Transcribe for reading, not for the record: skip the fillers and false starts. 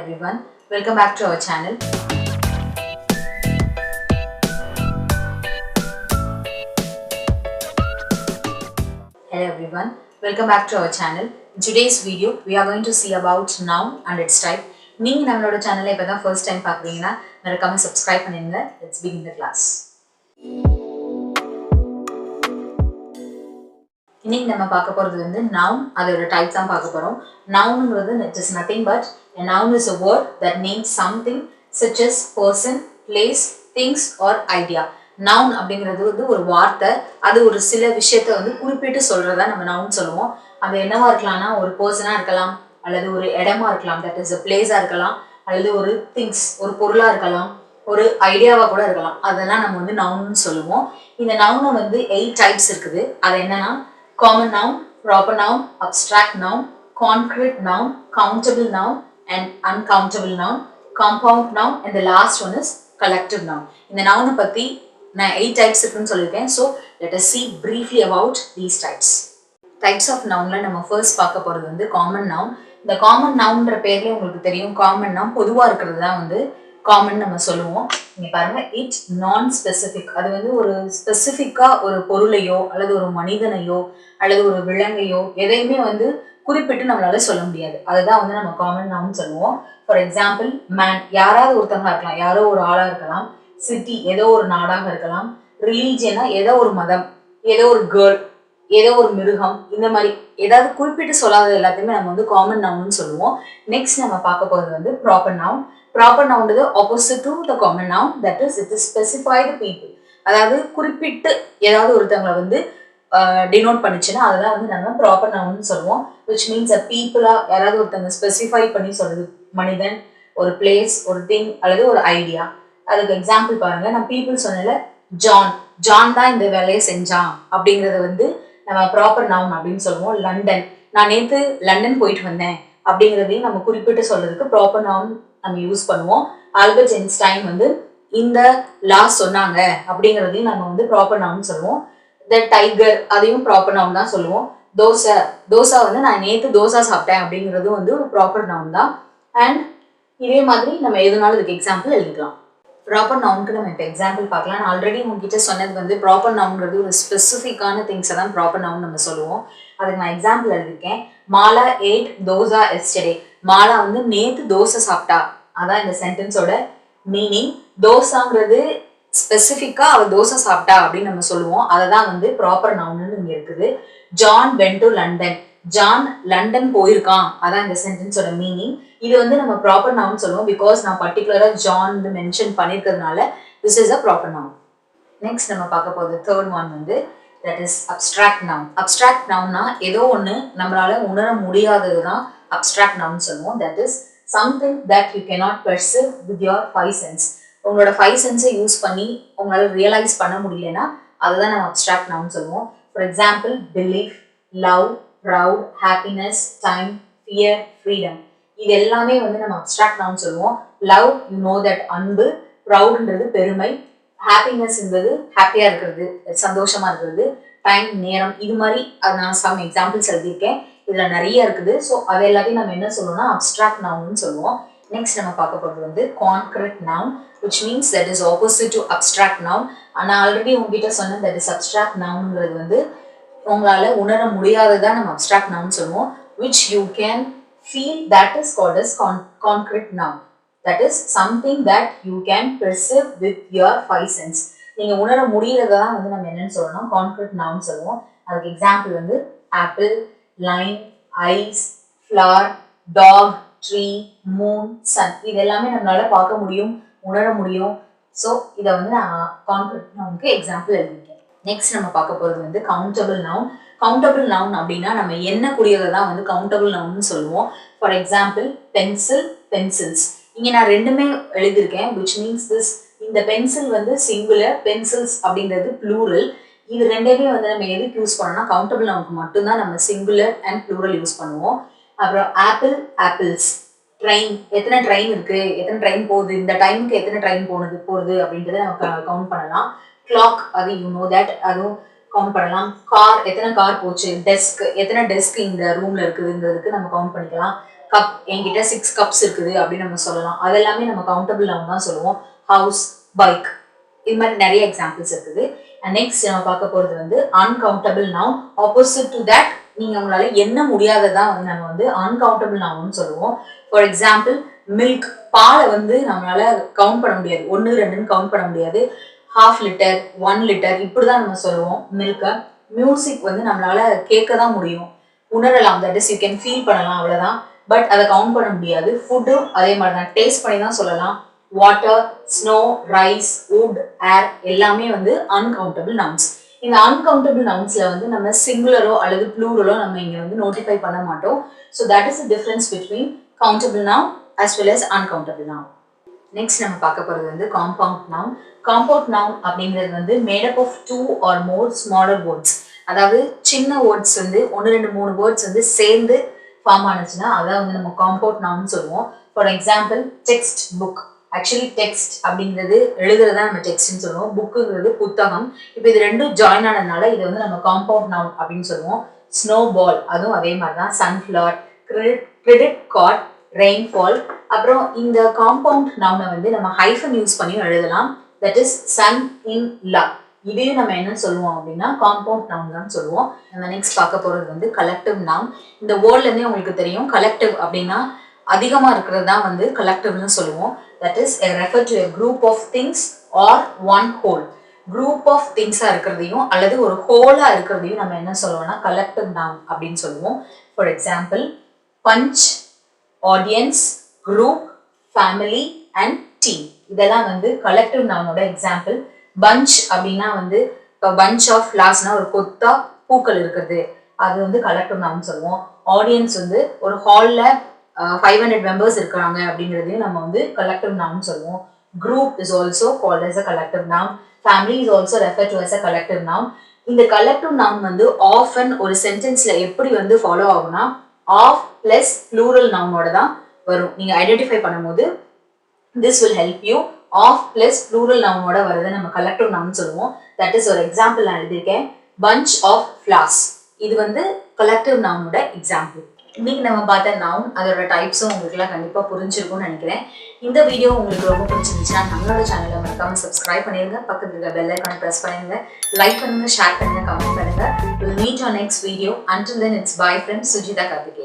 everyone, welcome back to our channel. Hello everyone, welcome back to our channel. In today's video, we are going to see about noun and its type. நீங்க நம்மளோட சேனலை இப்பதான் first time பார்க்கறீங்கன்னா மறக்காம subscribe பண்ணுங்க. Let's begin the class. இன்னைக்கு நம்ம பார்க்க போறது வந்து noun அதோட type தான் பார்க்க போறோம். Nounங்கிறது it is nothing but a noun is a word that names something such as person, place, things or idea. Noun அப்படிங்கிறது வந்து ஒரு வார்த்தை, அது ஒரு சில விஷயத்தை வந்து குறிப்பிட்டு சொல்றதா நம்ம noun சொல்லுவோம். அது என்னவா இருக்கலாம்னா ஒரு பர்சனா இருக்கலாம், அல்லது ஒரு இடமா இருக்கலாம், that is a place-ஆ இருக்கலாம், அல்லது ஒரு things ஒரு பொருளா இருக்கலாம், ஒரு ஐடியாவா கூட இருக்கலாம். அதெல்லாம் நம்ம வந்து noun சொல்லுவோம். இந்த noun வந்து 8 types இருக்குது. அது என்னன்னா common noun, proper noun, abstract noun, concrete noun, countable noun and uncountable noun, compound noun and the last one is collective noun. இந்த noun பத்தி நான் 8 types இருக்குன்னு சொல்லிருக்கேன். So let us see briefly about these types. Types of nounல நம்ம first பார்க்க போறது வந்து common noun. இந்த common nounன்ற பேர்ல உங்களுக்கு தெரியும், common noun பொதுவா இருக்கிறது தான் வந்து காமன் நம்ம சொல்லுவோம். இங்க பாருங்க, இட் நான் ஸ்பெசிபிக், அது வந்து ஒரு ஸ்பெசிபிக்கா ஒரு பொருளையோ அல்லது ஒரு மனிதனையோ அல்லது ஒரு விலங்கையோ எதையுமே வந்து குறிப்பிட்டு நம்மளால சொல்ல முடியாது. அதுதான் வந்து நம்ம காமன் நவுன் சொல்லுவோம். ஃபார் எக்ஸாம்பிள் மேன், யாராவது ஒருத்தவங்களா இருக்கலாம், யாரோ ஒரு ஆளா இருக்கலாம். சிட்டி, ஏதோ ஒரு நாடாக இருக்கலாம். ரிலீஜியனா ஏதோ ஒரு மதம், ஏதோ ஒரு கேர்ள், ஏதோ ஒரு மிருகம், இந்த மாதிரி ஏதாவது குறிப்பிட்டு சொல்லாத எல்லாத்தையுமே நம்ம வந்து காமன் நவுன்னு சொல்லுவோம். நெக்ஸ்ட் நம்ம பார்க்க போறது வந்து proper noun. Proper noun is opposite to the common noun, that is it is specified people. அதாவது குறிப்பிட்டு ஏதாவது ஒருத்தவங்களை வந்து டினோட் பண்ணிச்சுன்னா அதுதான் வந்து நம்ம ப்ராப்பர் நவுன்னு சொல்லுவோம். which means a people-ஆ யாராவது ஒருத்தவங்க ஸ்பெசிஃபை பண்ணி சொல்றது, மனிதன், ஒரு பிளேஸ், ஒரு திங் அல்லது ஒரு ஐடியா. அதுக்கு எக்ஸாம்பிள் பாருங்க, நான் பீப்புள் சொன்னல, ஜான் தான் இந்த வேலையை செஞ்சான் அப்படிங்கறத வந்து நம்ம ப்ராப்பர் நவுன் அப்படின்னு சொல்லுவோம். லண்டன், நான் நேத்து லண்டன் போயிட்டு வந்தேன் அப்படிங்கிறதையும் நம்ம குறிப்பிட்டு சொல்றதுக்கு ப்ராப்பர் நவுன் நம்ம யூஸ் பண்ணுவோம். ஆல்பர்ட் ஐன்ஸ்டைன் வந்து இந்த லா சொன்னாங்க அப்படிங்கிறதையும் நம்ம வந்து ப்ராப்பர் நவுன் சொல்லுவோம். த டைகர், அதையும் ப்ராப்பர் நவுன் தான் சொல்லுவோம். தோசா வந்து நான் நேத்து தோசா சாப்பிட்டேன் அப்படிங்கிறது வந்து ஒரு ப்ராப்பர் நவுன் தான். அண்ட் இதே மாதிரி நம்ம எதுனாலும் இதுக்கு எக்ஸாம்பிள் எழுதிக்கலாம். ப்ராப்பர் நவுனுக்கு நம்ம இப்போ எக்ஸாம்பிள் பார்க்கலாம். நான் ஆல்ரெடி உங்ககிட்ட சொன்னது வந்து ப்ராப்பர் நவுன்றது ஒரு ஸ்பெசிஃபிக்கான திங்ஸை தான் ப்ராப்பர் நவுன் நம்ம சொல்லுவோம். அதுக்கு நான் எக்ஸாம்பிள் எழுதியிருக்கேன். Mala ate dosa yesterday. மாலா வந்து நேத்து தோசை சாப்பிட்டா, அதான் இந்த சென்டென்ஸோட மீனிங். தோசாங்கிறது ஸ்பெசிஃபிக்கா அவ தோசை சாப்பிட்டா அப்படின்னு நம்ம சொல்லுவோம். அதை தான் வந்து ப்ராப்பர் நவுன்னு இங்க இருக்குது. John went to London, John London போயிருக்கான், அதான் இந்த சென்டென்ஸோட மீனிங். இது வந்து நம்ம ப்ராப்பர் நவுன் சொல்லுவோம், பிகாஸ் நான் பர்டிகுலரா ஜான் மென்ஷன் பண்ணிருக்கிறதுனால this is a proper noun. Next நம்ம பார்க்க போகிறது தேர்ட் ஒன் வந்து that is abstract noun. abstract nounனா ஏதோ ஒன்று நம்மளால உணர முடியாதது தான் abstract noun சொல்லுவோம். that is something that you cannot perceive with your 5 sense. உங்களோட 5 sense யூஸ் பண்ணி உங்களால ரியலைஸ் பண்ண முடியலன்னா அதுதான் நம்ம abstract noun சொல்லுவோம். for example belief, love, proud, happiness, time, fear, freedom. இது எல்லாமே வந்து நம்ம abstract noun சொல்லுவோம். love, you know that அன்பு, proudன்றது பெருமை, ஹாப்பினஸ் என்பது ஹாப்பியா இருக்கிறது, சந்தோஷமா இருக்கிறது, டைம் நேரம், இது மாதிரி நான் சம் எக்ஸாம்பிள்ஸ் எழுதியிருக்கேன். இதுல நிறைய இருக்குது. ஸோ அது எல்லாத்தையும் நம்ம என்ன சொல்லுவோம்னா அப்ஸ்ட்ராக்ட் நவுன்னு சொல்லுவோம். நெக்ஸ்ட் நம்ம பார்க்க போகிறது வந்து concrete noun, which means that is opposite to abstract noun. நான் ஆல்ரெடி உங்ககிட்ட சொன்னேன், that is abstract nounங்கிறது வந்து உங்களால உணர முடியாததான் நம்ம அப்ஸ்ட்ராக்ட் நவுன் சொல்லுவோம். which you can feel, that is called as concrete noun. that is something that you can perceive with your 5 sense. நீங்க உணர முடியறதா தான் வந்து நம்ம என்னன்னு சொல்லணும், கான்கிரீட் நவுன் சொல்லுவோம். அதுக்கு எக்ஸாம்பிள் வந்து apple, line, eyes, flower, dog, tree, moon, sun. இது எல்லாமே நம்மளால பார்க்க முடியும், உணர முடியும். ஸோ இதை வந்து நான் கான்கிரீட் நவுனுக்கு எக்ஸாம்பிள் எழுதியிருக்கேன். நெக்ஸ்ட் நம்ம பார்க்க போகிறது வந்து கவுண்டபிள் நவுன். கவுண்டபிள் நவுன் அப்படின்னா நம்ம எண்ணக்கூடியதை தான் வந்து கவுண்டபிள் நவுன்னு சொல்லுவோம். For example pencil, pencils. இங்க நான் ரெண்டுமே எழுதியிருக்கேன், which means this. இந்த பென்சில் வந்து சிங்குலர், பென்சில்ஸ் அப்படிங்கிறது ப்ளூரல். இது ரெண்டையுமே வந்து நம்ம எதுக்கு யூஸ் பண்ணோம்னா கவுண்டபிள் நவுனுக்கு மட்டும்தான் நம்ம சிங்குலர் அண்ட் ப்ளூரல் யூஸ் பண்ணுவோம். அப்புறம் ஆப்பிள், ஆப்பிள்ஸ். ட்ரெயின், எத்தனை ட்ரெயின் இருக்கு, எத்தனை ட்ரெயின் போகுது, இந்த டைமுக்கு எத்தனை ட்ரெயின் போகுது அப்படின்றத நம்ம கவுண்ட் பண்ணலாம். கிளாக், அது யூ நோ தட், அதுவும் கவுண்ட் பண்ணலாம். கார், எத்தனை கார் போச்சு. டெஸ்க், எத்தனை டெஸ்க் இந்த ரூம்ல இருக்குதுங்கிறதுக்கு நம்ம கவுண்ட் பண்ணிக்கலாம். கப் என்கிட்ட 6 கப்ஸ் இருக்குது அப்படின்னு நம்ம சொல்லலாம். அதெல்லாமே நம்ம கவுண்டபிள் நவுன் தான் சொல்லுவோம். ஹவுஸ், பைக், இது மாதிரி நிறைய எக்ஸாம்பிள்ஸ் இருக்குது. அண்ட் நெக்ஸ்ட் நம்ம பார்க்க போகிறது வந்து uncountable noun. Opposite to that நீங்கள் உங்களால் என்ன முடியாததான் வந்து நம்ம வந்து அன்கவுண்டபிள் நவுன்னு சொல்லுவோம். ஃபார் எக்ஸாம்பிள் மில்க், பாலை வந்து நம்மளால கவுண்ட் பண்ண முடியாது, 1 2ன்னு கவுண்ட் பண்ண முடியாது. ½ லிட்டர் 1 லிட்டர் இப்படி தான் நம்ம சொல்லுவோம் மில்கை. மியூசிக் வந்து நம்மளால கேட்க தான் முடியும், உணரலாம், that is you can feel பண்ணலாம், அவ்வளோதான். பட் அதை கவுண்ட் பண்ண முடியாது. ஃபுட்டும் அதே மாதிரி தான், டேஸ்ட் பண்ணி தான் சொல்லலாம். வாட்டர், ஸ்னோ, ரைஸ், வுட், ஏர் எல்லாமே வந்து அன்கவுண்டபிள் நவுன்ஸ். இந்த அன்கவுண்டபிள் நவுன்ஸ்ல வந்து நம்ம சிங்குலரோ அல்லது ப்ளூரலோ நம்ம இங்க வந்து நோட்டிஃபை பண்ண மாட்டோம். So that is the difference between countable noun as well as uncountable noun. Next நம்ம பார்க்க போகிறது வந்து காம்பவுண்ட் நவுன். காம்பவுண்ட் நவுன் அப்படிங்கிறது வந்து made up of 2 or more smaller words. அதாவது சின்ன வேர்ட்ஸ் வந்து 1 2 3 வேர்ட்ஸ் வந்து சேர்ந்து ஃபார்ம் ஆனிச்சுன்னா அதான் வந்து நம்ம காம்பவுண்ட் நவுன் சொல்லுவோம். For example text, book. Actually text அப்படிங்கிறது எழுதுறதா நம்ம டெக்ஸ்ட்னு சொல்லுவோம், புக்குங்கிறது புத்தகம். இப்போ இது ரெண்டும் ஜாயின் ஆனதுனால இதை வந்து நம்ம காம்பவுண்ட் நவுன் அப்படின்னு சொல்லுவோம். ஸ்னோ பால், அதுவும் அதே மாதிரி தான். Sunflower, credit card, rainfall. அப்புறம் இந்த காம்பவுண்ட் நவுனை வந்து நம்ம ஹைஃபன் யூஸ் பண்ணியும் எழுதலாம். தட் இஸ் சன் இன் லா. இதையும் நம்ம என்ன சொல்லுவோம் அப்படின்னா காம்பவுண்ட் நவுன் தான் சொல்லுவோம். நம்ம நெக்ஸ்ட் பார்க்க போகிறது வந்து கலெக்டிவ் நவுன். இந்த வேர்ட்லேருந்தே உங்களுக்கு தெரியும், கலெக்டிவ் அப்படின்னா அதிகமாக இருக்கிறது தான் வந்து கலெக்டிவ்னு சொல்லுவோம். That is refer to a group of things or one whole. Group of திங்ஸாக இருக்கிறதையும் அல்லது ஒரு ஹோலாக இருக்கிறதையும் நம்ம என்ன சொல்லுவோம்னா கலெக்டிவ் நவுன் அப்படின்னு சொல்லுவோம். For example bunch, audience, group, family and team, இதெல்லாம் வந்து கலெக்டிவ் நவுனோட எக்ஸாம்பிள். பஞ்ச் அப்படின்னா வந்து இப்போ பஞ்ச் ஆஃப் ஃப்ளார்ஸ்னா ஒரு கொத்தா பூக்கள் இருக்கிறது, அது வந்து கலெக்டிவ் நவுன் சொல்லுவோம். ஆடியன்ஸ் வந்து ஒரு ஹாலில் 500 மெம்பர்ஸ் இருக்கிறாங்க அப்படிங்கிறதையும் நம்ம வந்து கலெக்டிவ் நவுன் சொல்லுவோம். Group is also called as a collective noun. Family is also refer to as a collective noun. இந்த கலெக்டிவ் நவுன் வந்து ஆஃபன் ஒரு சென்டென்ஸ்ல எப்படி வந்து ஃபாலோ ஆகும்னா ஆஃப் பிளஸ் ப்ளூரல் நவுனோட தான் வரும். நீங்க ஐடென்டிஃபை பண்ணும்போது this will help you. Of plus plural நவுனோட வரதை நம்ம கலெக்டிவ் நவுன் சொல்லுவோம். தட் இஸ் ஒரு எக்ஸாம்பிள் நான் எழுதியிருக்கேன், பஞ்ச் ஆஃப் ஃப்ளார்ஸ். இது வந்து கலெக்டிவ் நவுனோட எக்ஸாம்பிள். இன்னைக்கு நம்ம பார்த்த நவுன் அதோட டைப்ஸும் உங்களுக்குலாம் கண்டிப்பாக புரிஞ்சிருக்கும்னு நினைக்கிறேன். இந்த வீடியோ உங்களுக்கு ரொம்ப பிடிச்சிருந்துச்சுன்னா நம்மளோட சேனலை மறக்காம சப்ஸ்கிரைப் பண்ணிடுங்க, பக்கத்தில் இருக்க பெல் ஐக்கானை ப்ரெஸ் பண்ணுங்க, லைக் பண்ணுங்க, ஷேர் பண்ணுங்க, கமெண்ட் பண்ணுங்க. We'll meet on next video. Until then, it's bye from Sujitha Karthikeyan.